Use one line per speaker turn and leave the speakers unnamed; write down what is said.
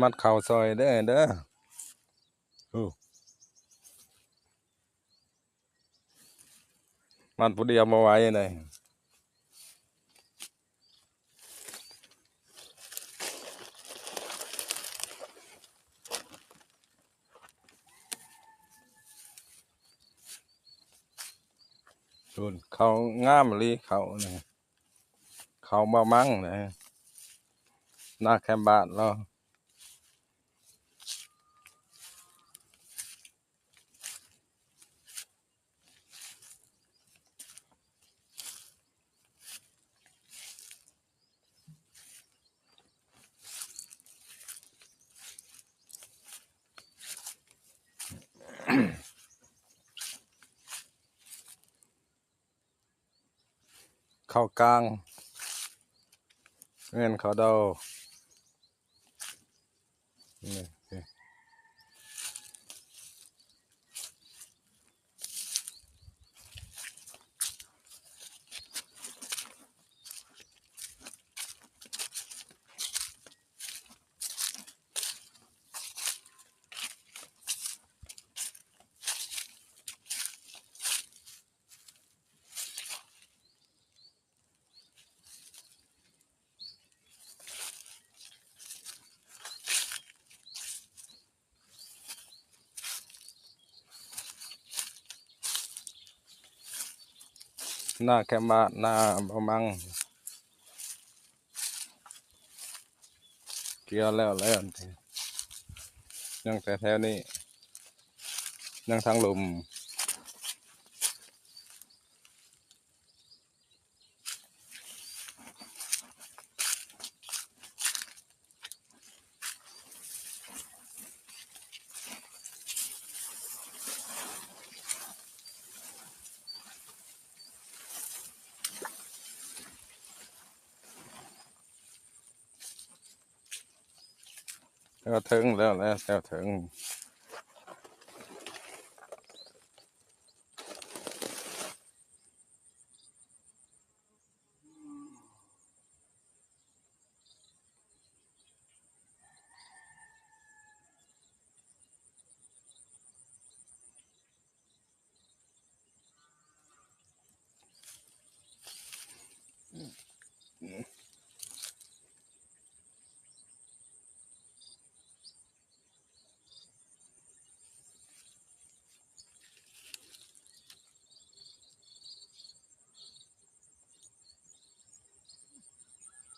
มัดเข่าซอยเด้อเด้อมัดผู้เดียวมาไว้เลยส่วนเขาง่ามลีเขาเนี่ยเขามามั่งเนี่ยหน้าแคมบ้านเราเข้ากลางเงินเขาเดานี่หน้าแคมบ้านหน้าประมังเกี่ยวแล้วยังแต่แถวนี้ยังทางลมแล้วถึงแล้วถึง